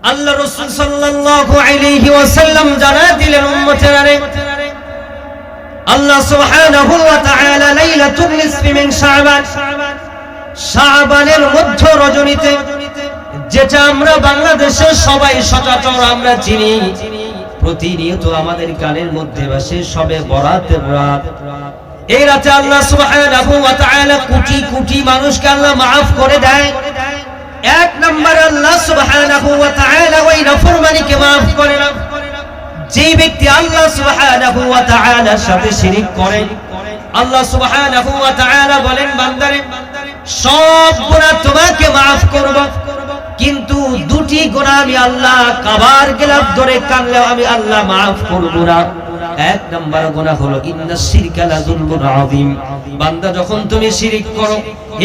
আল্লাহ রাসূল সাল্লাল্লাহু আলাইহি ওয়াসাল্লাম জানায় দিলেন উম্মতেরা, আল্লাহ সুবহানাহু ওয়া তাআলা লাইলাতুন নিসফি মিন শাবান, শাবানের মধ্য রজনীতে, যেটা আমরা বাংলাদেশে সবাই সচরাচর আমরা চিনি, প্রতিনিয়ত আমাদের কানের মধ্যে ভাসে শবে বরাতের রাত। এই রাতে আল্লাহ সুবহানাহু ওয়া তাআলা কোটি কোটি মানুষকে আল্লাহ maaf করে দেয়। এক নম্বর, আল্লাহ সুবহানাহু ওয়া তাআলা ওই নাফরমানিকে maaf করে না যে ব্যক্তি আল্লাহ সুবহানাহু ওয়া তাআলার সাথে শিরক করে। আল্লাহ সুবহানাহু ওয়া তাআলা বলেন, বান্দারে সব গুনাহ তোমাকে maaf করব, কিন্তু দুটি গুনাহ আমি আল্লাহ কাবার গিলাফ ধরে কানলেও আমি আল্লাহ maaf করব না। এক নম্বর গুনাহ হলো ইন্নাশ শিরকা লাযুলমুন আযীম। বান্দা যখন তুমি শিরক করো,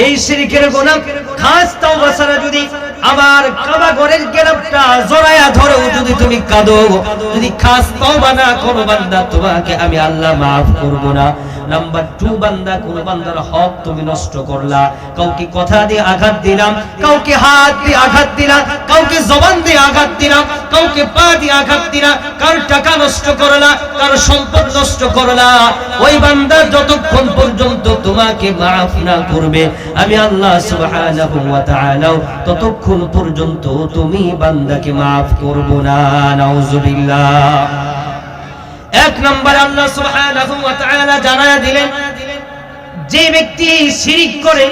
এই শিরকের গুনাহ খাস তাওবা ছাড়া যদি আমার কাবা ঘরের গিলাফটা জড়ায়া ধরো, যদি তুমি কাঁদো, যদি খাস তাওবা না করো, বান্দা তোমাকে আমি আল্লাহ maaf করব না। নাম্বার 2, বান্দা কোন বান্দার হক তুমি নষ্ট করলা, কাউকে কথা দিয়ে আঘাত দিলাম, কাউকে হাত দিয়ে আঘাত দিলাম, কাউকে জবান দিয়ে আঘাত দিলাম, কাউকে পা দিয়ে আঘাত দিলাম, কার টাকা নষ্ট করলা, কার সম্পদ নষ্ট করলা, ওই বান্দা যতক্ষণ পর্যন্ত তোমাকে maaf না করবে আমি আল্লাহ সুবহানাহু ওয়া তাআলা ততক্ষণ পর্যন্ত তুমি বান্দাকে maaf করব না। নাউজুবিল্লাহ। এক নম্বর আল্লাহ সুবহানাহু ওয়া তাআলা জানায়া দিলেন, যে ব্যক্তি শিরক করে,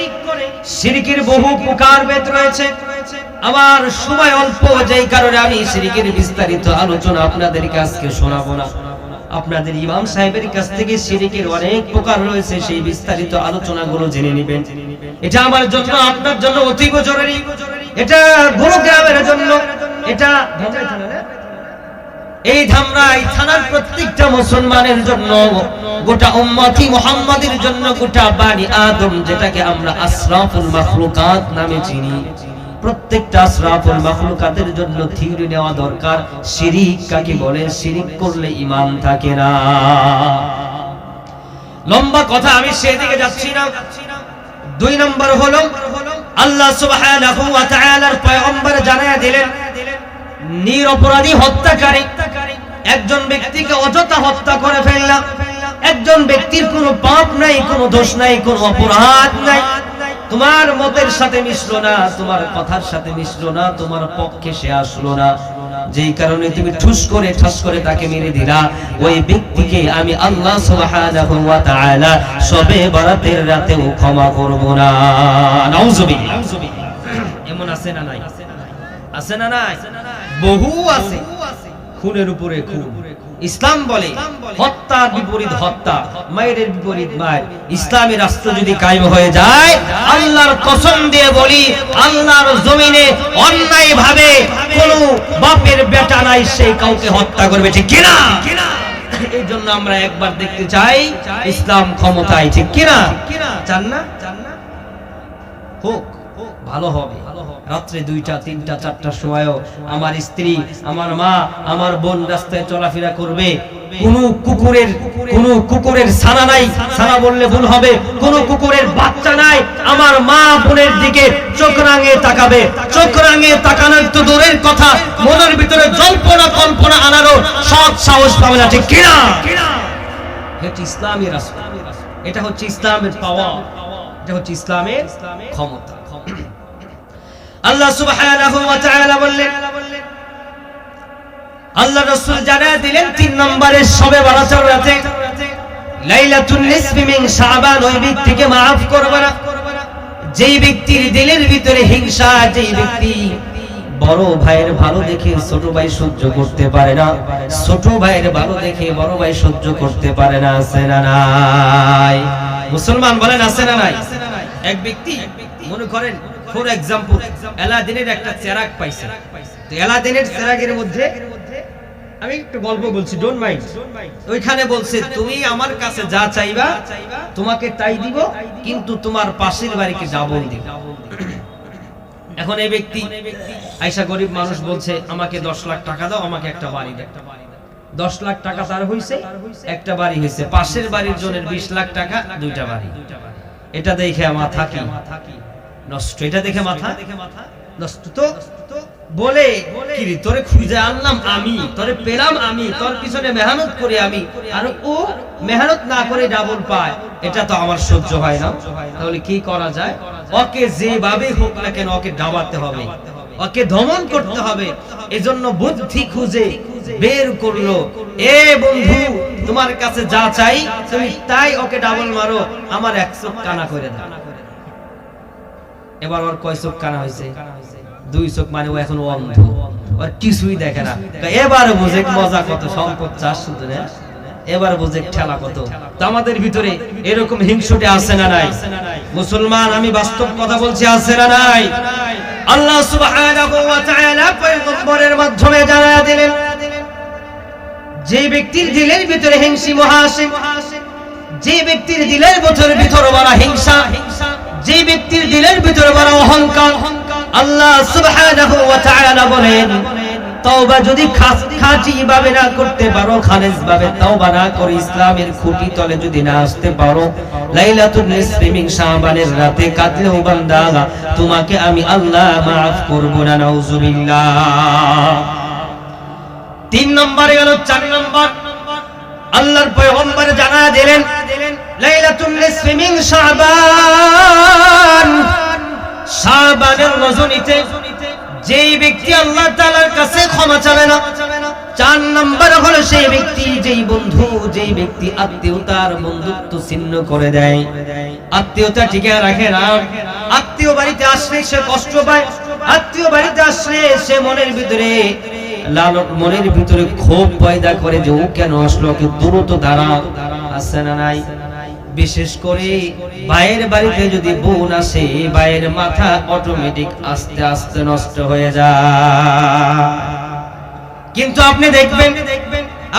শিরকের বহু প্রকারভেদ রয়েছে। আমার সময় অল্প, যেই কারণে আমি শিরকের বিস্তারিত আলোচনা আপনাদেরকে আজকে শোনাবো না। আপনাদের ইমাম সাহেবের কাছ থেকে শিরকের অনেক প্রকার রয়েছে, সেই বিস্তারিত আলোচনাগুলো জেনে নেবেন। এটা আমার জন্য, আপনার জন্য অতি জরুরি। এটা গুরুগ্রামের জন্য, এটা এই ধামরাই থানার প্রত্যেকটা মুসলমানের জন্য, গোটা উম্মতি মুহাম্মাদের জন্য, গোটা বানি আদম যেটাকে আমরা আশরাফুল মাখলুকাত নামে চিনি, প্রত্যেকটা আশরাফুল মাখলুকাতের জন্য থিওরি নেওয়া দরকার। শিরক কাকে বলে? শিরক করলে ঈমান থাকে না। লম্বা কথা, আমি সেদিকে যাচ্ছি না। 2 নম্বর হলো আল্লাহ সুবহানাহু ওয়া তাআলার পয়গম্বর জানায়া দিলেন, নিরপরাধী হত্যাকারী একজন ব্যক্তিকে অযথা হত্যা করে ফেললাম, একজন ব্যক্তির কোনো পাপ নাই, কোনো দোষ নাই, কোনো অপরাধ নাই, তোমার মতের সাথে মিশলো না, তোমার কথার সাথে মিশলো না, তোমার পক্ষে সে আসলো না, যেই কারণে তুমি ঠাস করে তাকে মেরে দিলা, ওই ব্যক্তিকে আমি আল্লাহ সুবহানাহু ওয়া তাআলা শবে বরাতের রাতেও ক্ষমা করব না। নাউজুবিল্লাহ। এমন আছে না নাই? আছে না নাই? বহু আছে। খুনের উপরে খুন। ইসলাম বলে হত্যার বিপরীত হত্যা, মায়ের বিপরীত মায়ের। ইসলামী রাষ্ট্র যদি কায়েম হয়ে যায়, আল্লাহর কসম দিয়ে বলি, আল্লাহর জমিনে অন্যায় ভাবে কোন বাপের বেটা নাই সে কাউকে হত্যা করবে, ঠিক কিনা? এই জন্য আমরা একবার দেখতে চাই ইসলাম ক্ষমতায়, ঠিক কিনা? চান না? হোক, ভালো হবে। রাত্রে 2টা 3টা 4টার সময়ও আমার স্ত্রী, আমার মা, আমার বোন রাস্তায় চলাফেরা করবে, কোন কুকুরের ছানা নাই, ছানা বললে ভুল হবে, কোন কুকুরের বাচ্চা নাই, আমার মা বোনের দিকে চোখ রাঙিয়ে তাকাবে। চোখ রাঙিয়ে তাকানোর তো দূরের কথা, মনের ভিতরে জল্পনা কল্পনা আনারও সৎ সাহস পাবে না, ঠিক কিনা? এটা ইসলামী রাষ্ট্র, এটা হচ্ছে ইসলামের পাওয়ার, এটা হচ্ছে ইসলামের ক্ষমতা। আল্লাহ সুবহানাহু ওয়া তাআলা বললেন, আল্লাহ রাসূল জানায়া দিলেন 3 নম্বরে শবে বরাতের রাতে লাইলাতুন নিসফি মিন শাবান, ওই ব্যক্তিকে maaf করবে না যেই ব্যক্তির দিলের ভিতরে হিংসা, যেই ব্যক্তি বড় ভাইয়ের ভালো দেখে ছোট ভাই সহ্য করতে পারে না, ছোট ভাইয়ের ভালো দেখে বড় ভাই সহ্য করতে পারে না। আছে না নাই? মুসলমান বলেন আছে না নাই? এক ব্যক্তি মনে করেন, ফর এক্সাম্পল, আলাদিনের একটা চেরাগ পাইছে, তো আলাদিনের চেরাগের মধ্যে আমি একটু গল্প বলছি, ডোন্ট মাইন্ড। ওইখানে বলছে, তুমি আমার কাছে যা চাইবা তোমাকে তাই দিব, কিন্তু তোমার পাশের বাড়িকে ডাবল দিব। এখন এই ব্যক্তি আয়সা গরিব মানুষ বলছে, আমাকে 10 লাখ টাকা দাও, আমাকে একটা বাড়ি দাও। 10 লাখ টাকা তার হইছে, একটা বাড়ি হইছে। পাশের বাড়ির জনের 20 লাখ টাকা, 2টা বাড়ি। এটা দেখে মাথা কি নষ্ট, এটা দেখে মাথা নষ্ট। তো বলে কি রে তোরে খুঁজে আনলাম আমি, তোরে পেলাম আমি, তোর পিছনে মেহনত করে আমি, আর ও মেহনত না করে ডাবল পায়, এটা তো আমার সহ্য হয় না। তাহলে কি করা যায়? ওকে যেভাবে হোক না কেন ওকে ডাবাতে হবে, ওকে দমন করতে হবে। এজন্য বুদ্ধি খুঁজে বের করলো, এ বন্ধু তোমার কাছে যা চাই তুমি তাই ওকে ডাবল মারো, আমার এক চোখ কানা করে দাও। এবার ওর কয় চোখ কানা হয়েছে? 2 চোখ, মানে ও এখন অন্ধ, ওর কিছুই দেখে না। এবার বুঝে মজা কত, সম্পদ চাষ শুধু না, এবার বুঝে ঠেলা কত। তো আমাদের ভিতরে এরকম হিংসুটে আছে না নাই? মুসলমান, আমি বাস্তব কথা বলছি, আছে না নাই? আল্লাহ সুবহানাহু ওয়া তাআলা পয়গম্বরের মাধ্যমে জানায়া দিলেন, যে ব্যক্তির দিলের ভিতরে হিংসি মহাসিন, যে ব্যক্তির দিলের ভিতরে বড় হিংসা, যে ব্যক্তির দিলের ভিতরে বড় অহংকার, আল্লাহ সুবহানাহু ওয়া তাআলা বলেন, তওবা যদি খাঁটি ভাবে না করতে পারো, খালেস ভাবে তওবা না করে ইসলামের খুঁটি তলে যদি না আসতে পারো, লাইলাতুল নিসফি মিন শাবানের রাতে কাঁদলেও বান্দা তোমাকে আমি আল্লাহ মাফ করব না। নাউজুবিল্লাহ। 3 নম্বরে গেল। 4 নম্বর, আল্লাহর পয়গম্বর জানায়া দিলেন, লাইলাতুল নিসফি মিন শাবান, শাবানের রজনীতে যেই ব্যক্তি আল্লাহ তাআলার কাছে ক্ষমা চাবে না। 4 নম্বর হলো সেই ব্যক্তি, যেই বন্ধু, যেই ব্যক্তি আত্মীয়তার বন্ধুত্ব ছিন্ন করে দেয়, আত্মীয়তা টিকে রাখে না। আত্মীয় বাড়িতে আসলে সে কষ্ট পায়, আত্মীয় বাড়িতে আসলে সে মনের ভিতরে ক্ষোভ পয়দা করে যে ও কেন আসলো, ওকে দ্রুত দাঁড়া, আছে না নাই? বিশেষ করে ভাইয়ের বাড়িতে যদি বোন আসে, ভাইয়ের মাথা অটোমেটিক আস্তে আস্তে নষ্ট হয়ে যায়। কিন্তু আপনি দেখবেন,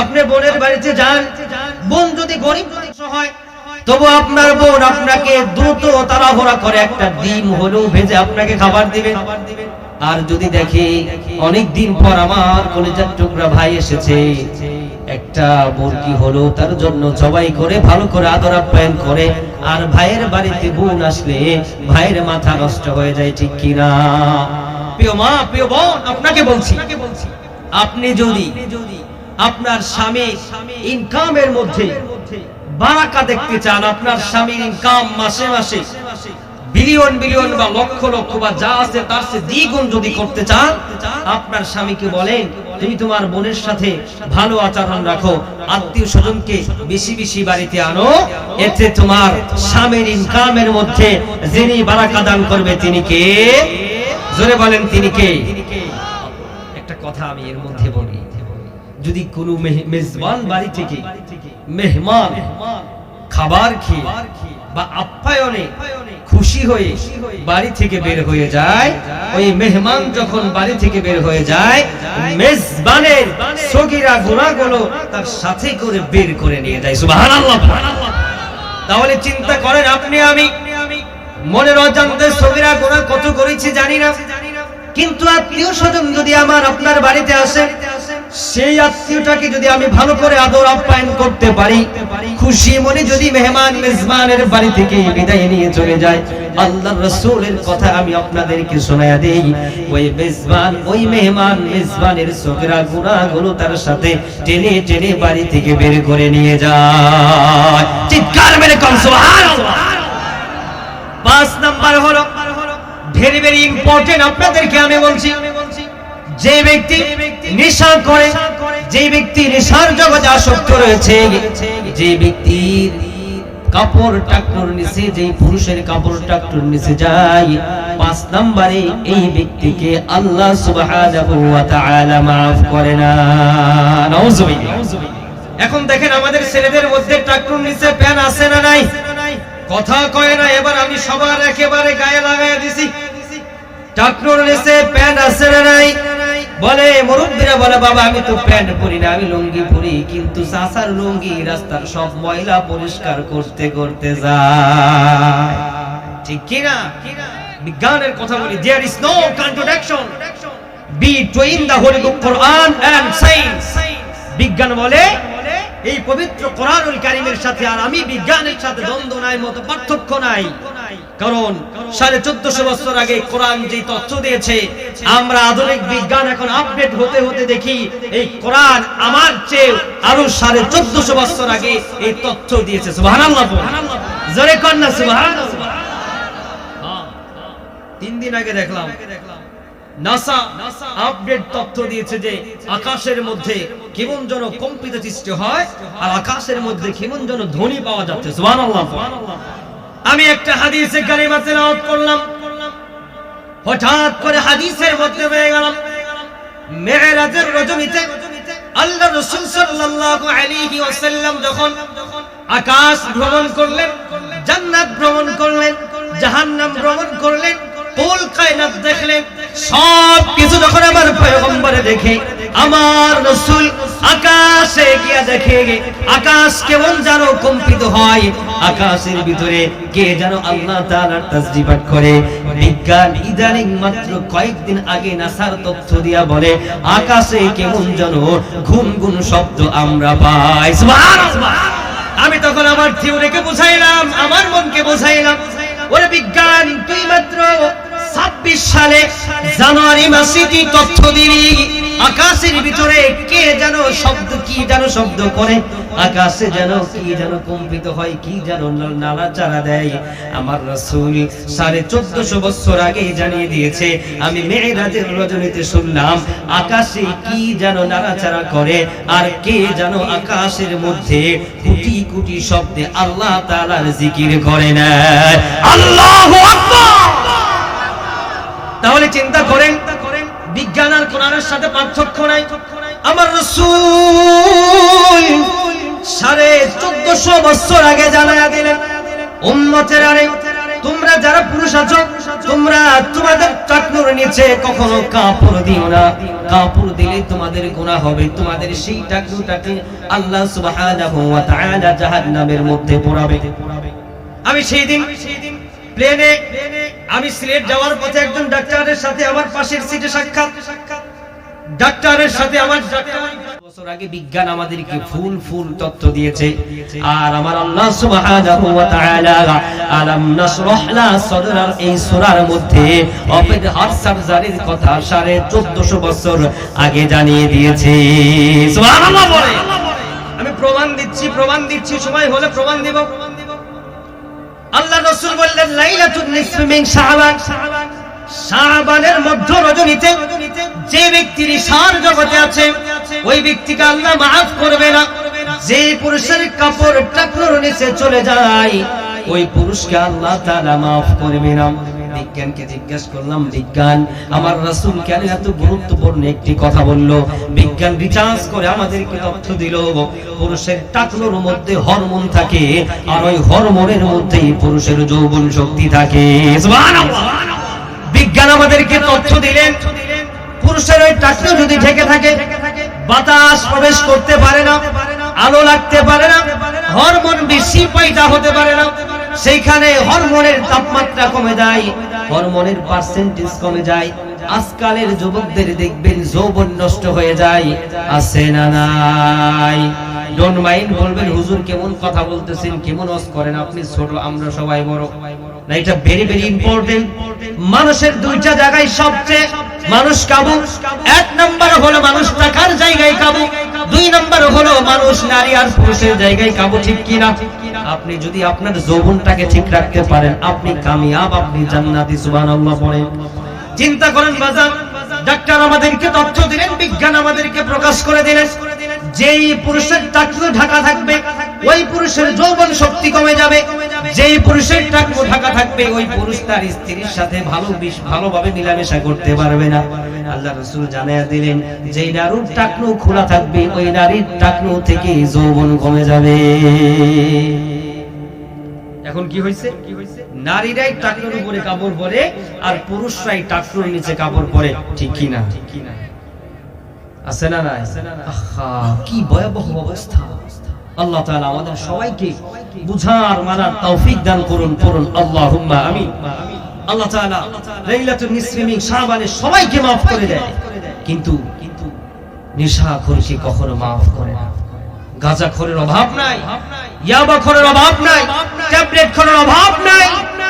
আপনি বোনের বাড়িতে যান, বোন যদি গরিব হয়, তবু আপনার বোন আপনাকে দ্রুত তাড়াহুড়া করে একটা ডিম হলেও ভেজে আপনাকে খাবার দিবে। আর যদি দেখে অনেক দিন পর আমার কলিজার টুকরা ভাই এসেছে, একটা মুরগি হলো তার জন্য জবাই করে ভালো করে আদর আপ্যায়ন করে। আর ভাইয়ের বাড়িতে বোন আসলে ভাইয়ের মাথা নষ্ট হয়ে যায়, ঠিক কি না? প্রিয় মা, প্রিয় বোন, আপনাকে বলছি, আপনি যদি আপনার স্বামী ইনকামের মধ্যে বারাকা দেখতে চান, আপনার স্বামীর ইনকাম মাসে মাসে বিলিয়ন বিলিয়ন বা লক্ষ লক্ষ বা যা আছে তার চেয়ে দ্বিগুণ যদি করতে চান, আপনার স্বামীকে বলেন তুমি তোমার বোনের সাথে ভালো আচরণ রাখো, আত্মীয় স্বজনকে বেশি বেশি বাড়িতে আনো, এতে তোমার স্বামীর ইনকামের মধ্যে যিনি বারাকা দান করবে তিনি কে? জোরে বলেন, তিনি কে? একটা কথা আমি এর মধ্যে বলি, যদি কোনো মেজবান বাড়ি থেকে মেহমান খাবার খেয়ে বা আপ্যায়নে খুশি হয়ে বাড়ি থেকে বের হয়ে যায়, ওই মেহমান যখন বাড়ি থেকে বের হয়ে যায়, মেজবানের সগীরা গুনাহগুলো তার সাথে করে বের করে নিয়ে যায়। সুবহানাল্লাহ। তাহলে চিন্তা করেন, আপনি আমি মনের অজান্তে সগীরা গুনাহ কত করেছি জানি না, কিন্তু আত্মীয় স্বজন যদি আমার আপনার বাড়িতে আসে, সেই আত্মীয়টাকে যদি আমি ভালো করে আদর আপ্যায়ন করতে পারি, খুশি মনে যদি মেহমান মেজবানের বাড়ি থেকে বিদায় নিয়ে চলে যায়, আল্লাহর রাসূলের কথা আমি আপনাদেরকে শোনায়া দেই, ওই মেজবান, ওই মেহমান মেজবানের সগীরা গুনাহগুলো তার সাথে টেনে টেনে বাড়ি থেকে বের করে নিয়ে যায়। চিৎকার মেরে কোন সুবহানাল্লাহ। 5 নাম্বার হলো ভেরি ভেরি ইম্পর্টেন্ট, আপনাদেরকে আমি বলছি, যে ব্যক্তি নেশা করে, যে ব্যক্তি নেশার জগতে আসক্ত রয়েছে, যে ব্যক্তির কাপড় টাকনোর নিচে, যে পুরুষের কাপড় টাকনোর নিচে যায়, 5 নম্বরে এই ব্যক্তিকে আল্লাহ সুবহানাহু ওয়া তাআলা maaf করে না। নাউজুবিল্লাহ। এখন দেখেন আমাদের ছেলেদের মধ্যে টাকনোর নিচে প্যান আছে না নাই? কথা কয় না। এবার আমি সবার একেবারে গায়ে লাগায় দিছি, টাকনোর নিচে প্যান আছে না নাই? বলে মুরব্বিরা বলে, বাবা আমি তো প্যান্ট পরি না, আমি লুঙ্গি পরি, কিন্তু চাচার লুঙ্গি রাস্তার সব ময়লা পরিষ্কার করতে করতে যায়, ঠিক কি না? বিজ্ঞানের কথা বলি, there is no contradiction between the holy book Quran and science. বিজ্ঞান বলে এই পবিত্র কোরআনুল কারীমের সাথে আর আমি বিজ্ঞানের সাথে দ্বন্দ্ব নাই, মত পার্থক্য নাই। কারণ 1450 বছর আগে কোরআন যে তথ্য দিয়েছে, আমরা আধুনিক বিজ্ঞান এখন আপডেট হতে হতে দেখি এই কোরআন আমার চেয়ে আরো 1450 বছর আগে এই তথ্য দিয়েছে। সুবহানাল্লাহ, জোরে কর না সুবহানাল্লাহ। 3 দিন আগে দেখলাম নাসা আপডেট তথ্য দিয়েছে যে আকাশের মধ্যে কেমন যেন কম্পিত সৃষ্টি হয় আর আকাশের মধ্যে কেমন যেন ধ্বনি পাওয়া যাচ্ছে। সুবহানাল্লাহ। আমি একটা হাদিসে কারিমা তেলাওয়াত করলাম, হঠাৎ করে হাদিসের মধ্যে হয়ে গেলাম মেরাজের রজনীতে আল্লাহ রাসূল সাল্লাল্লাহু আলাইহি ওয়াসাল্লাম যখন আকাশ ভ্রমণ করলেন, জান্নাত ভ্রমণ করলেন, জাহান্নাম ভ্রমণ করলেন, কুল কায়নাত দেখলেন, সব কিছু যখন আমার পয়গম্বরে দেখে, আমার রাসূল আকাশে গিয়া দেখে আকাশ কেমন যেন কম্পিত হয়, আকাশের ভিতরে কে যেন আল্লাহ তাআলার তাসবিহ পাঠ করে। বিজ্ঞান ইদানিং মাত্র কয়েকদিন আগে নাসার তথ্য দিয়া বলে আকাশে কেমন যেন গুনগুন শব্দ আমরা পাই। সুবহানাল্লাহ। আমি তখন আমার থিওরিকে বুঝাইলাম, আমার মনকে বুঝাইলাম, ওরে বিজ্ঞান তুই মাত্র 26 সালে জানুয়ারি মাসে তুই তথ্য দিলি আকাশের ভিতরে কে যেন শব্দ, কি যেন শব্দ করে, আকাশে যেন কি যেন কম্পিত হয়, কি যেন নাড়াচাড়া দেয়। আমার রাসূল 1450 বছর আগে জানিয়ে দিয়েছে। আমি মেরাজের রজনীতে শুনলাম আকাশে কি যেন নাড়াচাড়া করে আর কে যেন আকাশের মধ্যে কোটি কোটি শব্দে আল্লাহ তাআলার জিকির করে না। আল্লাহু আকবার। তাহলে চিন্তা করেন বিজ্ঞান আর কোরআনের সাথে পার্থক্য নাই। আমার রাসূল 1450 বছর আগে জানায়া দিলেন উম্মতের, আরে তোমরা যারা পুরুষ আছো তোমরা তোমাদের টাকনুর নিচে কখনো কাপড় দিও না, কাপড় দিলে তোমাদের গুনাহ হবে, তোমাদের সেই টাকনুটাকে আল্লাহ সুবহানাহু ওয়া তাআলা জাহান্নামের মধ্যে পোড়াবে। আমি সেই দিন প্লেনে আমি সিলেট যাওয়ার পথে একজন ডাক্তারের সাথে আমার পাশের সিটে সাক্ষাৎ, ডাক্তারের সাথে আমার বছর আগে বিজ্ঞান আমাদেরকে ফুল ফুল তথ্য দিয়েছে। আর আমার আল্লাহ সুবহানাহু ওয়া তাআলা আলাম নাশরাহ লা সাদরার এই সূরার মধ্যে ওপেন হার্ট সার্জারির কথা 1450 বছর আগে জানিয়ে দিয়েছে। সুবহানাল্লাহ বলে। আমি প্রমাণ দিচ্ছি সময় হলে প্রমাণ দেব। আল্লাহ রাসূল বললেন লাইলাতুন নিসফি মিন শাবান, শাবানের মধ্য রজনীতে যে ব্যক্তির ঈশার জগতে আছে ওই ব্যক্তিকে আল্লাহ maaf করবে না। যে পুরুষের কাপড় টাকনুর নিচে চলে যায় ওই পুরুষকে আল্লাহ তাআলা maaf করবে না। বিজ্ঞানকে জিজ্ঞাসা করলাম, বিজ্ঞান আমার রাসূল কেন এত গুরুত্বপূর্ণ একটি কথা বলল? বিজ্ঞান রিসার্চ করে আমাদেরকে তথ্য দিল পুরুষের টাকনুর মধ্যে হরমোন থাকে আর ওই হরমোনের মধ্যেই পুরুষের যৌবন শক্তি থাকে। সুবহানাল্লাহ। বিজ্ঞান আমাদেরকে তথ্য দিলেন পুরুষের ওই টাকনু যদি ঢেকে থাকে বাতাস প্রবেশ করতে পারে না, আলো লাগতে পারে না, হরমোন বেশি পয়দা হতে পারে না, সেইখানে হরমোনের তাপমাত্রা কমে যায়, হরমোনের পার্সেন্টেজ কমে যায়। আজকালের যুবকদের দেখবেন যৌবন নষ্ট হয়ে যায়, আছে না নাই? ডোন্ট মাইন্ড বলবেন হুজুর কেমন কথা বলতেছেন, কেমন ওয়াজ করেন, আপনি ছোট আমরা সবাই বড় না। এটা ভেরি ভেরি ইম্পর্টেন্ট। মানুষের দুইটা জায়গায় সবচেয়ে মানুষ কাবু। 1 নাম্বার হলো মানুষ টাকার জায়গায় কাবু, 2 নাম্বার হলো মানুষ নারী আর পুরুষের জায়গায় কাবু। ঠিক কি না? আপনি যদি আপনার যৌবনটাকে ঠিক রাখতে পারেন আপনি কামিয়াব, আপনি জান্নাতি। সুবহানাল্লাহ পড়েন। চিন্তা করেন বাজার, ডাক্তার আমাদেরকে তথ্য দিলেন, বিজ্ঞান আমাদেরকে প্রকাশ করে দিলেন যেই পুরুষের টাকনু ঢাকা থাকবে ওই পুরুষের যৌবন শক্তি কমে যাবে, যেই পুরুষের টাকনু ঢাকা থাকবে ওই পুরুষ তার স্ত্রীর সাথে ভালোভাবে মিলামেশা করতে পারবে না। আল্লাহ রাসূল জানায়া দিলেন যেই নারীর টাকনু খোলা থাকবে ওই নারীর টাকনু থেকে যৌবন কমে যাবে। এখন কি হইছে? নারীরাই টাকনুর উপরে কাপড় পরে আর পুরুষরাই টাকনুর নিচে কাপড় পরে। ঠিক কি না? আছে না নাই? আহা কি ভয়াবহ অবস্থা। আল্লাহ তাআলা আমাদের সবাইকে বুঝার মানার তৌফিক দান করুন, পড়ুন আল্লাহুম্মা আমিন। আল্লাহ তাআলা লাইলাতুন নিসফি মিন শাবানে সবাইকে maaf করে দেয়, কিন্তু নেশাখোরকে কখনো maaf করে না। গাঁজাখোরের অভাব নাই, ইয়াবাখোরের অভাব নাই, ট্যাবলেট খোরের অভাব নাই,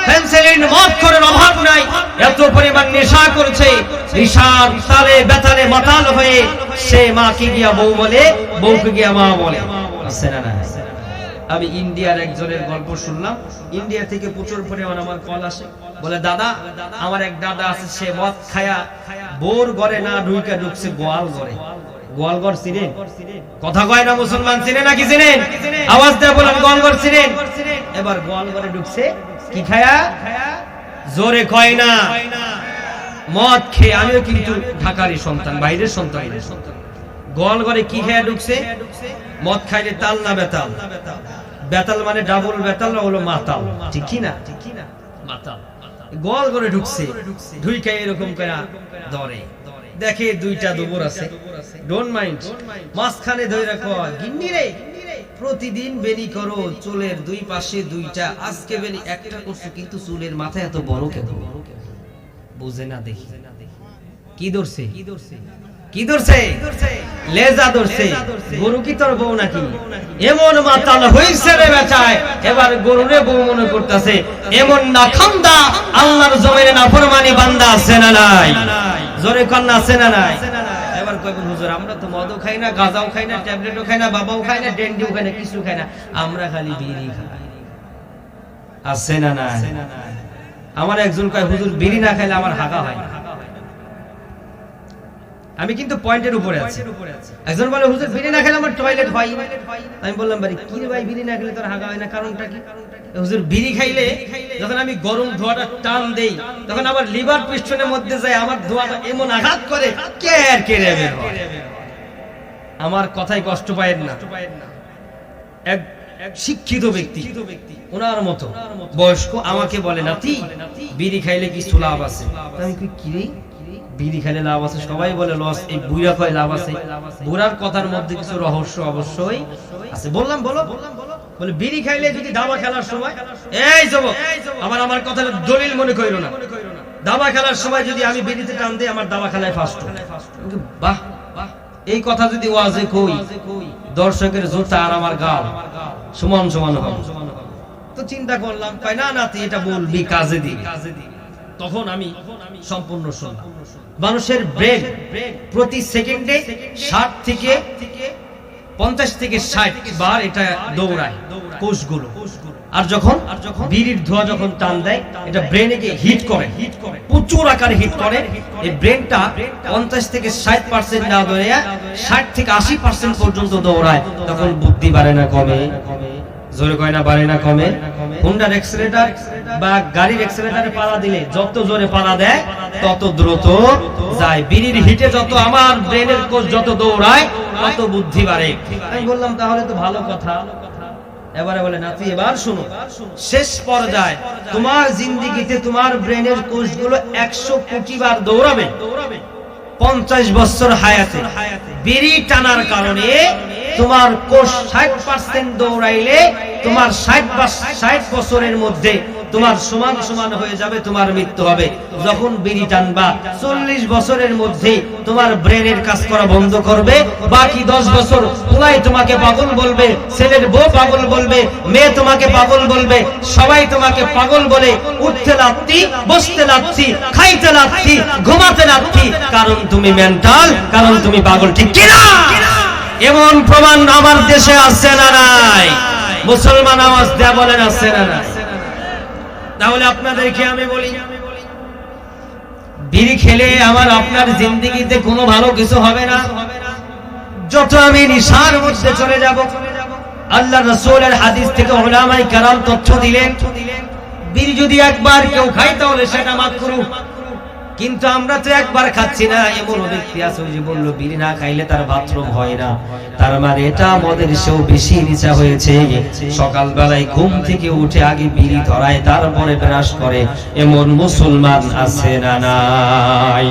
ফেন্সিলিন মদ করার অভাব নাই, এত পরিমাণ নেশা করছে, নেশার তালে বেতালে মাতাল হয়ে সে মাকে গিয়া বউ বলে, বউকে গিয়া মা বলে। আছে না? আমি ইন্ডিয়ার একজনের গল্প শুনলাম। ইন্ডিয়া থেকে প্রচুর পরিমাণ আমার কল আসে, বলে দাদা আমার এক দাদা আছে, সে মদ খায়া বোর ঘরে না ঢুকছে গোয়াল ঘরে। গোয়াল ঘর চিনেন? কথা কয় না মুসলমান, চিনে নাকি চিনেন? আওয়াজ দিয়ে বলেন গোয়াল ঘর চিনেন? এবার গোয়াল ঘরে ঢুকছে কি খায়া? জোরে কয় না, মদ খেয়ে। আমিও কিন্তু ঢাকারই সন্তান, বাইরের সন্তান। গোয়াল ঘরে কি খায়া ঢুকছে? মদ খাইলে তাল না বেতাল? বেতাল মানে ডাবল বেতাল হলো মাতাল, ঠিক কি না? মাতাল। গোয়াল ঘরে ঢুকছে, ঢুইকা এরকম করে ধরে, দেখে দুইটা দুবর আছে, ডোন্ট মাইন্ড, মাঝখানে ধরে রাখো, গিন্নি রে প্রতিদিন বেনি করো, চুলের দুই পাশে দুইটা, আজকে বেনি একটা করছো, কিন্তু চুলের মাথা এত বড় কেন? বুঝে না দেখি কি ধরছে? কি ধরছে? লেজা ধরছে। গরু কি তোর বউ নাকি? এমন মাতাল হইছে রে বেচায়, এবার গরুরে বউ মনে করতেছে। এমন নাখান্দা আল্লাহর জমিনে নাফরমানি বান্দা আছে না নাই? জোরে কন্যা আছে না নাই? এবার কইবেন হুজুর আমরা তো মদও খাই না, গাঁজাও খাই না, ট্যাবলেটও খাই না, বাবাও খাই না, ডেন্ডিও খাই না, কিছু খাই না, আমরা খালি বিড়ি খাই। আছে না নাই? আমার একজন কয় হুজুর বিড়ি না খাইলে আমার হাগা হয় না। আমি কিন্তু পয়েন্টের উপরে আছি। একজন বলে হুজুর বিড়ি না খেলে আমার টয়লেট হয় না। আমি বললাম ভাই কি রে ভাই, বিড়ি না খেলে তোর হাগা হয় না, কারণটা কি? হুজুর বিড়ি খাইলে যখন আমি গরম ধোঁয়াটা টান দেই, তখন আবার লিভার পিস্টনের মধ্যে যায়, আমার ধোঁয়াটা এমন আঘাত করে কের কেড়ে বের হয়। আমার কথাই কষ্ট পায়েন না। এক শিক্ষিত ব্যক্তি, ওনার মতো বয়স্ক, আমাকে বলে নাতি বিড়ি খাইলে কিছু লাভ আছে? আমি কি রে বিড়ি খাইলে লাভ আছে? সবাই বলে লস, এই বুড়া কয় লাভ আছে। বুড়ার কথার মধ্যে কিছু রহস্য অবশ্যই আছে। বললাম বলো। বলে বিড়ি খাইলে যদি দাবা খেলার সময়, এই যুবক আমার কথা দলিল মনে কইরো না, দাবা খেলার সময় যদি আমি বিড়িতে টান দিই, আমার দাবা খেলায় ফার্স্ট। বাহ, এই কথা যদি ওয়াজে কই, দর্শকের জুতা আর আমার গাল সমান সমান হবে। তো চিন্তা করলাম, কয় না নাতি এটা বলবি কাজে দিবি। তখন আমি সম্পূর্ণ শুনলাম। মানুষের ব্রেন প্রতি সেকেন্ডে 60 থেকে 50 থেকে 60 বার এটা দৌড়ায় কোষগুলো। আর যখন বিড়ির ধোঁয়া যখন টান দেয়, এটা ব্রেনে গিয়ে হিট করে, প্রচুর আকারে হিট করে। এই ব্রেনটা 50 থেকে 60% না দৌড়ায় 60 থেকে 80% পর্যন্ত দৌড়ায়। তখন বুদ্ধি বাড়ে না কমে? জোরে কয় না বাড়ে না কমে? হুন্ডার এক্সেলেটর বা গাড়ির এক্সেলেটরে পাড়া দিলে যত জোরে পাড়া দেয় তত দ্রুত যায়। বিড়ির হিটে যত আমার ব্রেনের কোষ যত দৌড়ায় তত বুদ্ধি বাড়ে। আমি বললাম তাহলে তো ভালো কথা। এবারে বলে নাতি এবার শোনো, শেষ পর্যায়ে তোমার জিন্দেগিতে তোমার ব্রেনের কোষগুলো 100 কোটি বার দৌড়াবে। 50 বছর হায়াতে বিড়ি টানার কারণে তোমার কোষ 60% দৌড়াইলে তোমার 60 বছরের মধ্যে তোমার সমান সমান হয়ে যাবে, তোমার মৃত্যু হবে। যখন বিড়ি টানবা 40 বছরের মধ্যে তোমার ব্রেনের কাজ করা বন্ধ করবে। বাকি 10 বছর পুলাই তোমাকে পাগল বলবে, ছেলের বউ পাগল বলবে, মেয়ে তোমাকে পাগল বলবে, সবাই তোমাকে পাগল বলে। উঠতে লাগতি, বসতে লাগতি, খাইতে লাগতি, ঘুমাতে লাগতি, কারণ তুমি মেন্টাল, কারণ তুমি পাগল, ঠিক কিনা? এমন প্রমাণ আমার দেশে আছে না নাই? মুসলমান আওয়াজ দেয়া বলেন আছে না নাই? তাহলে আপনাদেরকে আমি বলি, বিড়ি খেলে আমার আপনার জিন্দেগিতে কোনো ভালো কিছু হবে না। যত আমি নিশার মধ্যে চলে যাব। আল্লাহ রাসূলের হাদিস থেকে উলামায়ে কেরাম তথ্য দিলেন, বিড়ি যদি একবার কেউ খায় তাহলে সেটা মাকরুহ। কিন্তু আমরা তো একবার খাচ্ছি না। এমন ব্যক্তি আছে যে বলল বিড়ি না খাইলে তার বাথরুম হয় না, তার মানে এটা আমাদের সেও বেশি নিচা হয়েছে। সকাল বেলায় ঘুম থেকে উঠে আগে বিড়ি ধরায়, তারপরে ব্রাশ করে। এমন মুসলমান আছে না নাই?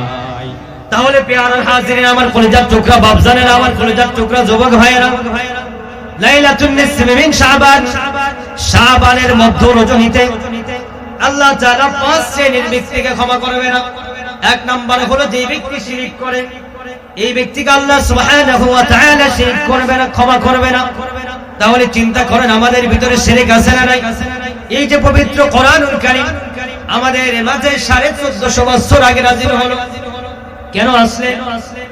তাহলে পেয়ারার হাজিরিন, আমার কলিজার টুকরা বাপজানেরা, আমার কলিজার টুকরা যুবক ভাইয়েরা, লাইলাতুন নিসফি মিন শাবান, শাবানের মধ্য রজনীতে আল্লাহ তাআলা 5 শ্রেণীর ব্যক্তিকে ক্ষমা করবে না। এক নম্বরে হলো যে ব্যক্তি শিরক করে, এই ব্যক্তিকে আল্লাহ সুবহানাহু ওয়া তাআলা শিরক করবে না, ক্ষমা করবে না। তাহলে চিন্তা করেন আমাদের ভিতরে শিরক আছে না নাই? এই যে পবিত্র কোরআনুল কারীম আমাদের মাঝে 1450 বছর আগে নাযিল হলো। কেন আসলেন?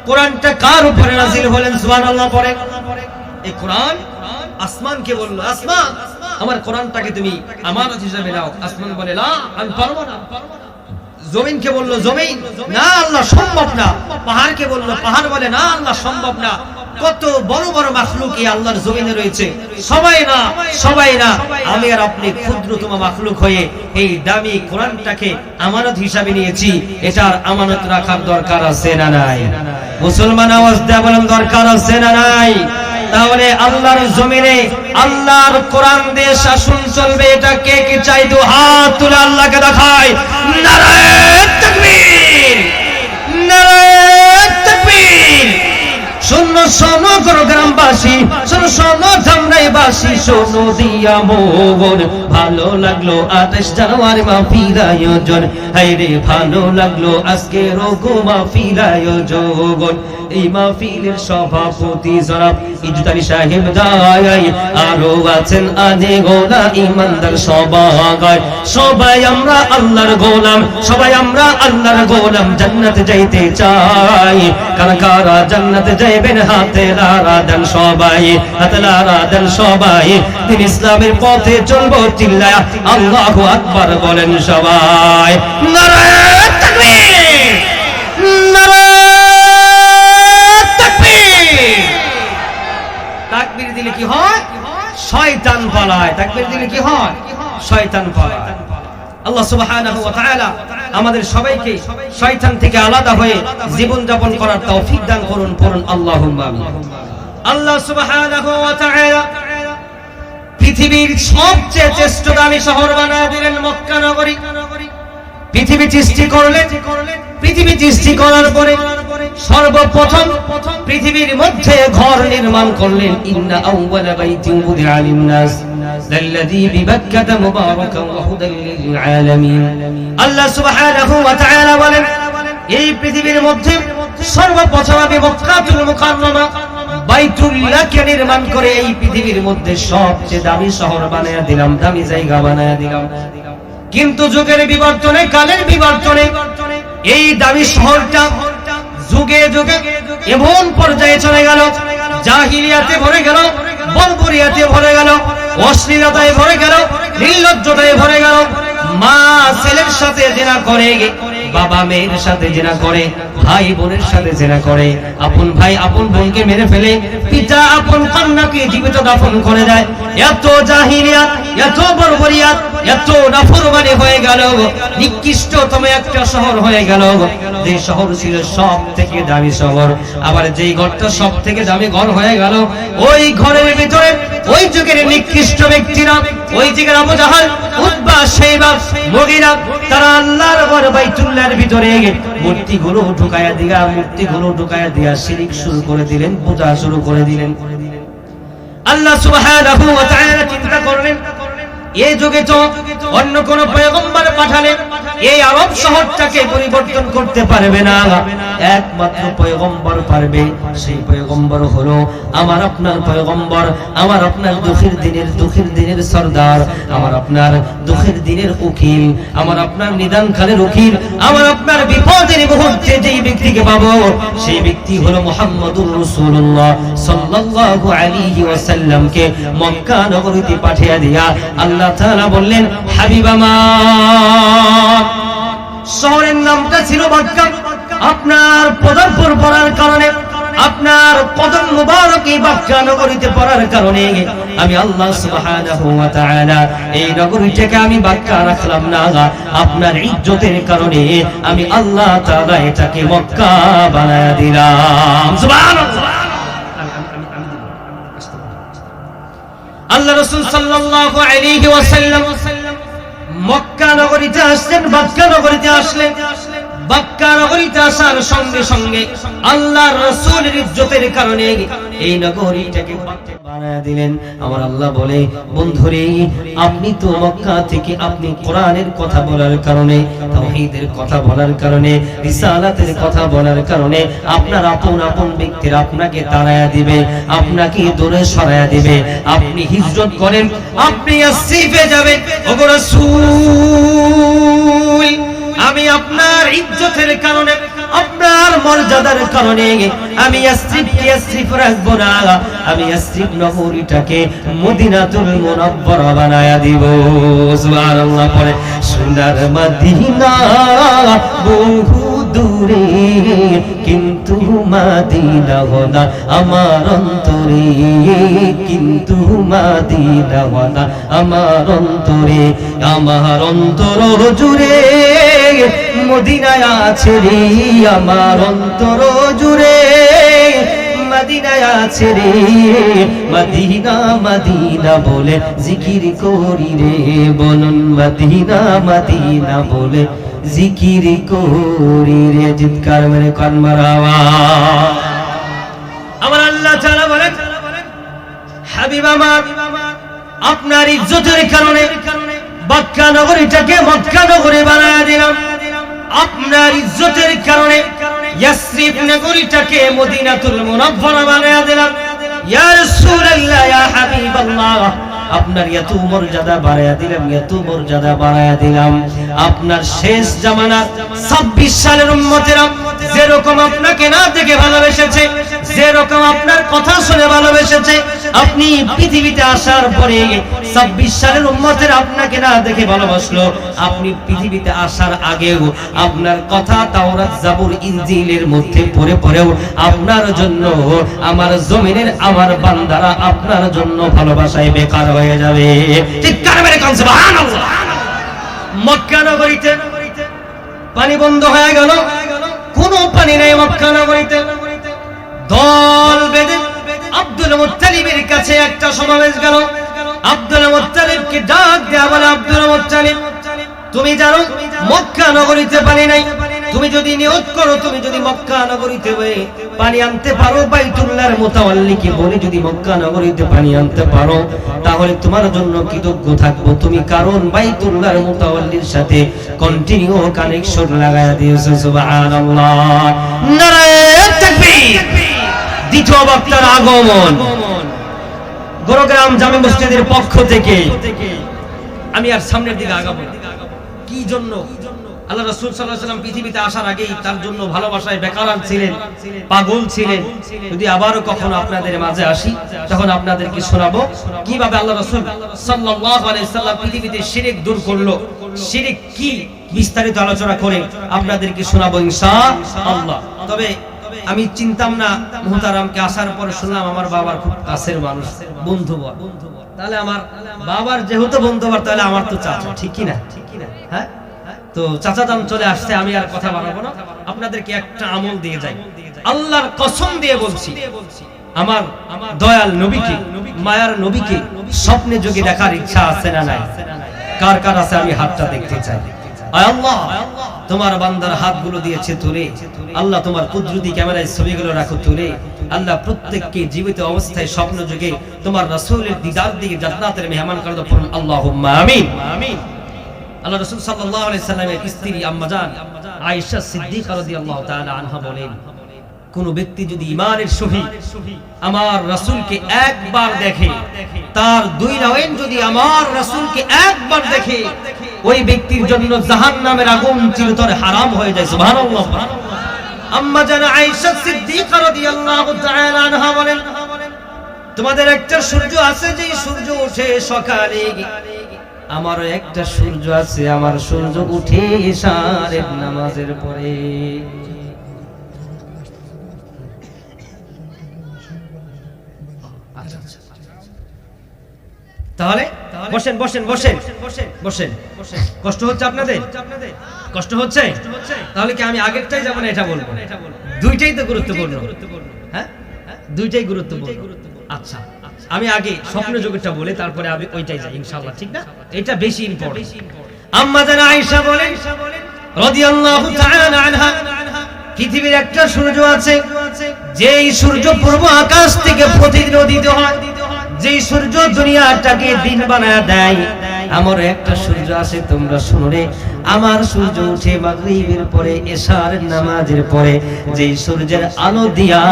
কোরআনটা কার উপরে নাযিল হলেন? সুবহানাল্লাহ পড়ে। এই কোরআন আসমানকে বলল, আসমান আমার কোরআনটাকে তুমি আমানত হিসেবে নাও। আসমান বলে না, আমি পারবো না। জমিনকে বলল, জমিন না, আল্লাহ সম্ভব না। পাহাড়কে বলল, পাহাড় বলে না, আল্লাহ সম্ভব না। কত বড় বড় মাখলুক এই আল্লাহর জমিনে রয়েছে, সবাই না, সবাই না। আমি আর আপনি ক্ষুদ্রতম মাখলুক হয়ে এই দামি কোরআনটাকে আমানত হিসাবে নিয়েছি। এটার আমানত রাখার দরকার আছে না নাই? মুসলমান আওয়াজ দেয়া বলেন, দরকার আছে না নাই? তাহলে আল্লাহর জমিনে আল্লাহর কোরআন দিয়ে শাসন চলবে, এটা কে কে চাই? দু হাত তুলে আল্লাহকে দেখায়, নারায়ে তাকবীর, নারায়ে তাকবীর। শোনো শোনো গ্রামবাসী, শোনো শোনো ধামরাইবাসী, শোনো দিয়া মন ভালো লাগলো 28 জানুয়ারি মাহফিল আয়োজন। হায়রে ভালো লাগলো আজকে রোগো মাহফিল আয়োজন। এই মাহফিলের সভাপতি জনাব ইজদারি সাহেব দায়াই, আরো আছেন আনে গোলা ইমানদার সবাই। সবাই আমরা আল্লাহর গোলাম, সবাই আমরা আল্লাহর গোলাম। জান্নাতে যাইতে চাই, কারা কারা জান্নাতে যাইবেন? হাতে লারা দেন সবাই, হাতে লারা দেন সবাই। দিন ইসলামের পথে চলবো, চিল্লায়া আল্লাহু আকবার বলেন সবাই। নারায়ে তাকবীর, নারায়ে তাকবীর। তাকবীর দিলে কি হয়? শয়তান পালায়। তাকবীর দিলে কি হয়? শয়তান পালায়। আল্লাহ সুবহানাহু ওয়া তাআলা আমাদের সবাইকে শয়তান থেকে আলাদা হয়ে জীবন যাপন করার তৌফিক দান করুন, পড়ুন আল্লাহুম্মা আমিন। আল্লাহ সুবহানাহু ওয়া তাআলা পৃথিবীর সবচেয়ে শ্রেষ্ঠ দামি শহর বানায় দিলেন মক্কা নগরী। পৃথিবী সৃষ্টি করলেন, পৃথিবী সৃষ্টি করার পরে সর্বপ্রথম পৃথিবীর মধ্যে ঘর নির্মাণ করলেন। ইন্না আউওয়ালা বাইতিন বুদিআ লিন-নাস লাল্লাযী বিবাক্কাতা মুবারাকান ওয়া হুদাল লিল আলামিন। আল্লাহ সুবহানাহু ওয়া তাআলা বলেন, এই পৃথিবীর মধ্যে সর্বপ্রথম আমি মক্কাতুল মুকাররমা বাইতুল্লাহকে নির্মাণ করে এই পৃথিবীর মধ্যে সবচেয়ে দামি শহর বানায়া দিলাম, দামি জায়গা বানায়া দিলাম। কিন্তু যুগের বিবর্তনে, কালের বিবর্তনে এই দামি শহরটা যুগে যুগে এমন পর্যায়ে চলে গেল, জাহিলিয়াতে ভরে গেল, বর্বরিয়াতে ভরে গেল, অশ্লীলতায় ভরে গেল, নির্লজ্জতায় ভরে গেল। মা ছেলের সাথে জিনা করে, বাবা মেয়ের সাথে জিনা করে, ভাই বোনের সাথে জিনা করে, আপন ভাই আপন বোনকে মেরে ফেলে, পিতা আপন কন্যাকে জীবিত দাফন করে দেয়। এত জাহিলিয়াত, এত বর্বরিয়াত, এত নাফরমানি হয়ে গেল, নিকৃষ্টতম একটা শহর হয়ে গেল। যে শহর ছিল সব থেকে দামি শহর, আবার যেই ঘরটা সব থেকে দামি ঘর হয়ে গেল, ওই ঘরের ভিতরে ওই যুগের নিকৃষ্ট ব্যক্তিরা, ওই যুগের আবু জাহাল, উতবা, শাইবা, মুগীরা, তারা আল্লাহর ঘর বাইতুল্লাহর ভিতরে মূর্তিগুলো ঢুকায়া দিয়া শিরক শুরু করে দিলেন, পূজা শুরু করে দিলেন। আল্লাহ সুবহানাহু ওয়া তাআলা চিন্তা করলেন, এই যুগে তো অন্য কোন পয়গম্বর পাঠালে এই আরব শহরটাকে পরিবর্তন করতে পারবে না, একমাত্র পয়গম্বর পারবে। সেই পয়গম্বর হলো আমার আপনার পয়গম্বর, আমার আপনার দুঃখের দিনের সরদার, আমার আপনার দুঃখের দিনের উকিল, আমার আপনার নিদানকালের উকিল, আমার আপনার বিপদের মুহূর্তে যেই ব্যক্তিকে পাবো সেই ব্যক্তি হলো মুহাম্মদুর রাসূলুল্লাহ সাল্লাল্লাহু আলাইহি ওয়াসাল্লামকে মক্কা নগরীতে পাঠিয়ে দিয়া আল্লাহ তাআলা বললেন, হাবিব আমার। শহরের নামটা ছিল মক্কা। আপনার পদার্পণ পড়ার কারণে, আপনার কদম মুবারক এই মক্কা নগরীতে পড়ার কারণে আমি আল্লাহ সুবহানাহু ওয়া তাআলা এই নগরীটাকে আমি মক্কা রাখলাম না, আপনার ইজ্জতের কারণে আমি আল্লাহ তাআলা এটাকে মক্কা বানায়া দিলাম। সুবহানাল্লাহ। আল্লাহ রাসূল সাল্লাল্লাহু আলাইহি ওয়াসাল্লাম মক্কা নগরীতে আসলেন। মক্কা নগরীতে আসলেন মক্কা নগরীতে আসার সঙ্গে সঙ্গে আল্লাহর রাসূলের ইজ্জতের কারণে এই নগরীটাকে বানায়া দিলেন। আমার আল্লাহ বলে, বন্ধুরে, আপনি তো মক্কা থেকে আপনি কোরআনের কথা বলার কারণে, তাওহীদের কথা বলার কারণে, রিসালাতের কথা বলার কারণে আপনার আপন আপন ব্যক্তিরা আপনাকে তাড়ায়া দিবে, আপনাকে দূরে সরায়া দিবে। আপনি হিজরত করেন, আপনি ইয়াসরিফে যাবেন। ওগো রাসূল, আমি আপনার ইজ্জতের কারণে, আপনার মর্যাদার কারণে আমি ইয়াসরিফকে ইয়াসরিফ রাখবো না, আমি ইয়াসরিফ নগরীটাকে মদিনাতুল মুনাওয়ারা বানায়া দিব। সুবহানাল্লাহ পড়ে। সোনার মদিনা বহু দূরে, কিন্তু মদিনা হলো আমার অন্তরে, কিন্তু মদিনা হলো আমার অন্তরে, আমার অন্তর জুড়ে মদিনায় আছে রে, আমার অন্তর জুড়ে মদিনায় আছে রে। মদিনা মদিনা বলে জিকির করি রে, বলুন মদিনা মদিনা বলে জিকির করি রে। চিৎকার মেরে কান মারাওয়া। আমার আল্লাহ তাআলা বলেন, হাবিব আমার, আপনার ইজ্জতের কারণে মক্কা নগরীটাকে মক্কা নগরী বানায়া দিলাম। আপনার ইজ্জতের কারণে ইয়াসরিফ নগরীটাকে মদিনাতুল মুনাওয়ারা বানায়া দিলাম। ইয়া রাসূলুল্লাহ, ইয়া হাবিবাল্লাহ, আপনার এত মর্যাদা বাড়ায়া দিলাম, এত মর্যাদা বাড়ায়া দিলাম। আপনার শেষ জামানা 26 সালের উম্মতেরা যেরকম আপনাকে না দেখে ভালোবেসেছে, যেরকম আপনার কথা শুনে ভালোবেসেছে, আপনি পৃথিবীতে আসার পরে 26 সালের উম্মতেরা আপনাকে না দেখে ভালোবাসলো। আপনি পৃথিবীতে আসার আগেও আপনার কথা তাওরাত, জাবুর, ইনজিলের মধ্যে পড়ে পড়েও আপনার জন্য আমার জমিনের আমার বান্দারা আপনার জন্য ভালোবাসায় বেকার হয়ে যাবে। চিৎকার মেরে কান সুবহানাল্লাহ। মক্কা নগরীতে পানি বন্ধ হয়ে গেল, কোনো পানি নেই মক্কা নগরীতে। দল বেঁধে আব্দুল মুত্তালিবের কাছে একটা সমাবেশ গেল। আব্দুল মুত্তালিবকে ডাক দেয়া বলে, আব্দুল মুত্তালিব, তুমি জানো মক্কা নগরীতে পানি নাই, তুমি যদি নিয়ত করো, তুমি যদি মক্কা নগরীতে পানি আনতে পারো, বাইতুল্লাহর মুতাওয়াল্লিকে বলে যদি মক্কা নগরীতে পানি আনতে পারো, তাহলে তোমার জন্য কৃতজ্ঞ থাকবো তুমি, কারণ বাইতুল্লাহর মুতাওয়াল্লির সাথে কন্টিনিউ কানেকশন লাগায়া দিয়েছো। সুবহানাল্লাহ, নারায়ে তাকবীর। দ্বিতীয় বক্তার আগমন গোরগ্রাম জামে মসজিদের পক্ষ থেকে। আমি আর সামনের দিকে আগাবো না। কি জন্য? আল্লাহ রাসূল সাল্লাল্লাহু আলাইহি ওয়াসাল্লাম পৃথিবীতে আসার আগেই তার জন্য ভালোবাসায় বেকারার ছিলেন, পাগল ছিলেন। যদি আবারও কখনো আপনাদের মাঝে আসি, তখন আপনাদেরকে শোনাবো কিভাবে আল্লাহ রাসূল সাল্লাল্লাহু আলাইহি ওয়াসাল্লাম পৃথিবীতে শিরক দূর করলো। শিরক কি বিস্তারিত আলোচনা করে আপনাদেরকে শোনাবো ইনশাআল্লাহ। তবে আমি চিনতাম না, মুহতারামকে আসার পরে শুনলাম আমার বাবার খুব কাছের মানুষ, বন্ধুবর। তাহলে আমার বাবার যেহেতু বন্ধুবর, তাহলে আমার তো চাচা, ঠিক কি না? হ্যাঁ, তো চাচা দাম চলে আসছে, আমি আর কথা বাড়াবো না, আপনাদেরকে একটা আমল দিয়ে যাই। আল্লাহর কসম দিয়ে বলছি, আমার দয়াল নবীকে, মায়ার নবীকে স্বপ্নে যোগে দেখার ইচ্ছা আছে না নাই? কার কার আছে? আমি হাতটা দেখতে চাই। আয় আল্লাহ, তোমার বান্দার হাতগুলো দিয়েছে তুলে, আল্লাহ তোমার কুদরতি ক্যামেরায় ছবিগুলো রাখো তুলে। আল্লাহ প্রত্যেককে জীবিত অবস্থায় স্বপ্ন যোগে তোমার রাসূলের দিদার দিকে জান্নাতের মেহমান করে দাও, পড়ুন আল্লাহুম্মা আমিন। আল্লাহ রাসূল সাল্লাল্লাহু আলাইহি সাল্লামের স্ত্রী আম্মা জান আয়েশা সিদ্দিকা রাদিয়াল্লাহু তাআলা আনহা বলেন, কোন ব্যক্তি যদি ঈমানের সহিত আমার রাসূলকে একবার দেখে, তার দুই নয়ন যদি আমার রাসূলকে একবার দেখে, ওই ব্যক্তির জন্য জাহান্নামের আগুন চিরতরে হারাম হয়ে যায়। সুবহানাল্লাহ। আম্মা জান আয়েশা সিদ্দিকা রাদিয়াল্লাহু তাআলা আনহা বলেন, তোমাদের একটা সূর্য আছে, যে সূর্য ওঠে সকালে, আমারও একটা সূর্য আছে, আমার সূর্য উঠে ইশারের নামাজের পরে। তাহলে বসেন বসেন বসেন বসেন। কষ্ট হচ্ছে আপনাদের? কষ্ট হচ্ছে? তাহলে কি আমি আগেরটাই যাব না এটা বলবো? দুইটাই তো গুরুত্বপূর্ণ। হ্যাঁ, দুইটাই গুরুত্বপূর্ণ। আচ্ছা, আমি আগে স্বপ্ন জগৎটা বলে তারপরে আমি ওইটাই যাই ইনশাআল্লাহ, ঠিক না? এটা বেশি ইম্পর্টেন্ট। আম্মা জান আয়েশা বলেন, রাদিয়াল্লাহু তাআলা আনহা, পৃথিবীর একটা সূর্য আছে, যেই সূর্য পূর্ব আকাশ থেকে প্রতিদিন উদিত হয়, যেই সূর্য দুনিয়াটাকে দিন বানায় দেয়। আমার একটা সূর্য আছে, তোমরা শুনো রে, আমার সূর্য উঠে মাগরিবের পরে, এশার নামাজের পরে, যেই সূর্যের আলো দিয়া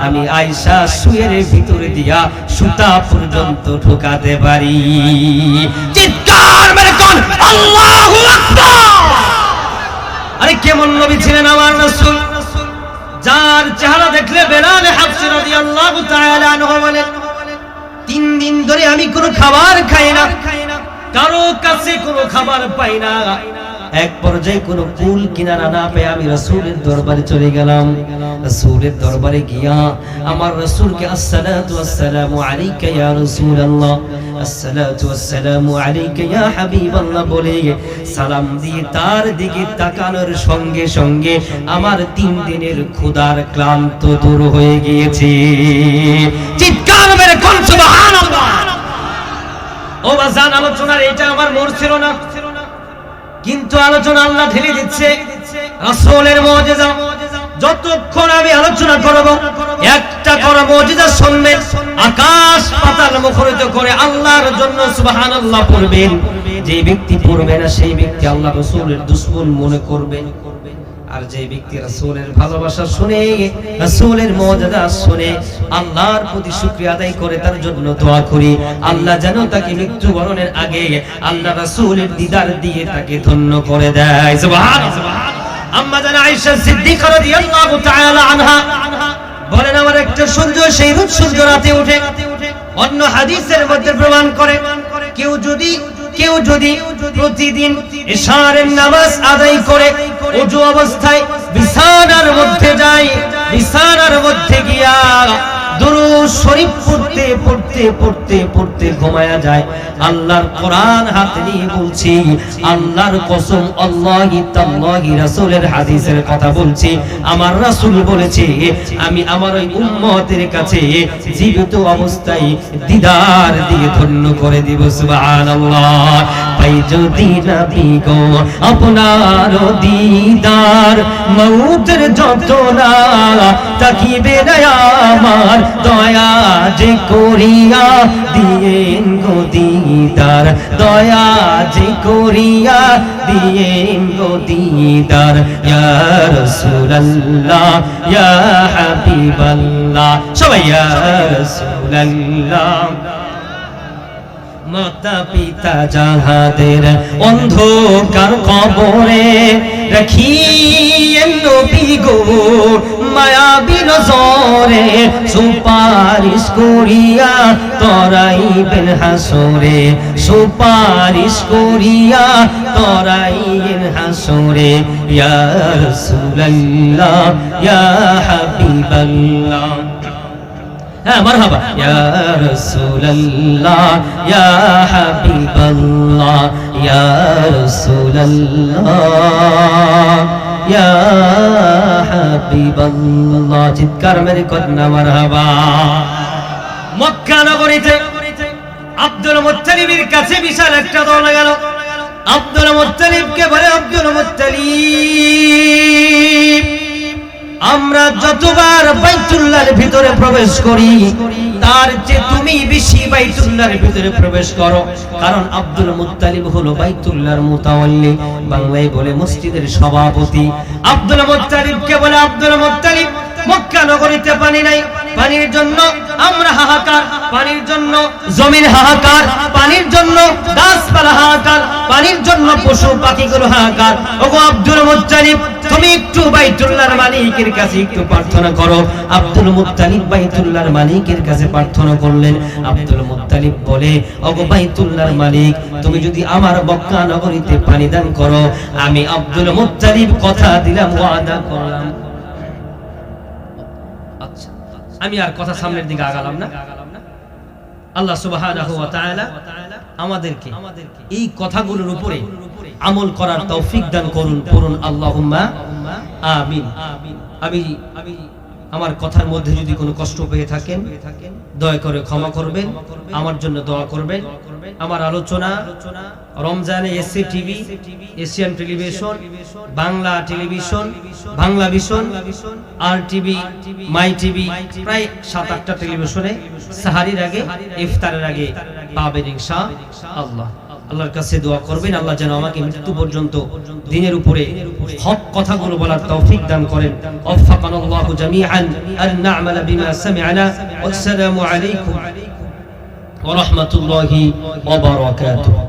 আমি আয়েশা শুয়ের ভিতরে দিয়া সুতা পর্যন্ত ঢোকাতে পারি। চিৎকার মেরে কোন আল্লাহু আকবার। আরে কেমন নবী ছিলেন আমার রাসূল, যার চেহারা দেখলে বেলাল হাবশী রাদিয়াল্লাহু তাআলা আনহু বলেন, 3 দিন ধরে আমি কোনো খাবার খাই না, কারো কাছে কোনো খাবার পাই না। এক পর্যায়ে কোনো কুল কিনারা না পেয়ে আমি রাসূলের দরবারে চলে গেলাম। রাসূলের দরবারে গিয়া আমার রাসূলকে আসসালাতু ওয়াসসালামু আলাইকা ইয়া রাসূলুল্লাহ, আসসালাতু ওয়াসসালামু আলাইকা ইয়া হাবিবাল্লাহ বলে সালাম দিয়ে তার দিকে তাকানোর সঙ্গে সঙ্গে আমার 3 দিনের ক্ষুধার ক্লান্ত দূর হয়ে গিয়েছে। চিৎকার মেরে কোন সুবহানাল্লাহ। ও বাজান, আলোচনার এটা আমার মোড় ছিল না, কিন্তু আলোচনা আল্লাহ ঢেলে দিচ্ছে রাসূলের মুজিজা। যতক্ষণ আমি আলোচনা করব, একটা করে মুজিজা শুনবেন, আকাশ পাতাল মুখরিত করে আল্লাহর জন্য সুবহানাল্লাহ পড়বেন। যে ব্যক্তি পড়বে না সেই ব্যক্তি আল্লাহ রাসূলের দুশমন মনে করবে, আর যে ব্যক্তি রাসূলের ভালোবাসা শুনে, রাসূলের মুজিজা শুনে আল্লাহর প্রতি শুকরিয়া আদায় করে, তার জন্য দোয়া করি আল্লাহ যেন তাকে মৃত্যুবরণের আগে আল্লাহ রাসূলের দিদার দিয়ে তাকে ধন্য করে দেয়। সুবহানাল্লাহ। আম্মা জান আয়েশা সিদ্দিকা রাদিয়াল্লাহু তাআলা আনহা বলেন, আমার একটা সূর্য, সেই রোজ সূর্য রাতে ওঠে। অন্য হাদিসের মধ্যে প্রমাণ করে, কেউ যদি প্রতিদিন ইশারের নামাজ আদায় করে ওযু অবস্থায় বিছানার মধ্যে যায়, বিছানার মধ্যে গিয়া দুরূদ শরীফ পড়তে পড়তে পড়তে পড়তে ঘুমায়া যায়, আল্লাহর কোরআন হাতে নিয়ে বলছি, আল্লাহর কসম, আল্লাহি তাআলাহি রাসূলের হাদিসের কথা বলছি, আমার রাসূল বলেছে আমি আমার ওই উম্মতের কাছে জীবিত অবস্থায় দিদার দিয়ে ধন্য করে দিব। সুবহানাল্লাহ। পাই যদি নবী গো আপনার দিদার, মউতের যন্ত্রণা তাকিবে না আমার, দয়া যে করিয়া দিয়েন গো দিদার, দয়া যে করিয়া দিয়েন গো দিদার। ইয়া রাসূলুল্লাহ ইয়া হাবিবাল্লাহ, সবাই ইয়া রাসূলুল্লাহ। মাতা পিতা যাহাদের অন্ধকার কবরে রাখিয়েন নবী গো মায়াবী নজরে, সুপারিশ করিয়া তরাইবেন হাসরে, সুপারিশ করিয়া তরাইবেন হাসরে। ইয়া রাসূলুল্লাহ ইয়া হাবিবাল্লাহ। হ্যাঁ মারহাবা। ইয়া রাসূলুল্লাহ ইয়া হাবিবাল্লাহ, ইয়া রাসূলুল্লাহ ইয়া হাবিবাল্লাহ। চিৎকার মেরে কন্যা মারহাবা। মক্কা নগরীতে আব্দুল মুত্তালিবের কাছে বিশাল একটা দল গেল। আব্দুল মুত্তালিবকে বলে, আব্দুল মুত্তালিব, আমরা যতবার বাইতুল্লাহর ভিতরে প্রবেশ করি তার চেয়ে তুমি বেশি বাইতুল্লাহর ভিতরে প্রবেশ করো। কারণ আব্দুল মুত্তালিব হলো বাইতুল্লাহর মুতাওয়াল্লি, বাংলায় বলে মসজিদের সভাপতি। আব্দুল মুত্তালিবকে বলে, আব্দুল মুত্তালিব, মক্কা নগরীতে পানি নাই, পানির জন্য আমরা হাহাকার, পানির জন্য জমির হাহাকার, পানির জন্য গাছপালা হাহাকার, পানির জন্য পশু পাখিগুলো হাহাকার। ওগো আব্দুল মুত্তালিব, তুমি একটু বাইতুল্লাহর মালিকের কাছে একটু প্রার্থনা করো। আব্দুল মুত্তালিব বাইতুল্লাহর মালিকের কাছে প্রার্থনা করলেন। আব্দুল মুত্তালিব বলে, ওগো বাইতুল্লাহর মালিক, তুমি যদি আমার মক্কা নগরীতে পানি দান করো, আমি আব্দুল মুত্তালিব কথা দিলাম, ওয়াদা করলাম। আচ্ছা, আমি আর কথা সামনের দিকে আগালাম না। আল্লাহ সুবহানাহু ওয়া তাআলা আমাদেরকে এই কথাগুলোর উপরে আমল করার তৌফিক দান করুন, পড়ুন আল্লাহুম্মা আমিন। আমি আমার কথার মধ্যে যদি কোনো কষ্ট পেয়ে থাকেন দয়া করে ক্ষমা করবেন, আমার জন্য দোয়া করবেন। আমার আলোচনা রমজানে SC TV, Asian television, Bangla television, Bangla vision, R TV, my TV, প্রায় 7-8টা টেলিভিশনে সাহারির আগে ইফতারের আগে পাবেন ইনশাআল্লাহ। আল্লাহর কাছে দোয়া করবেন আল্লাহ যেন আমাকে মৃত্যু পর্যন্ত দ্বীনের উপরে হক কথাগুলো বলার তৌফিক দান করেন। ওয়াফাকানাল্লাহু জামিআন আন না'মালা বিমা সামি'না। ওয়াসসালামু আলাইকুম ওয়া রাহমাতুল্লাহি ওয়া বারাকাতুহু।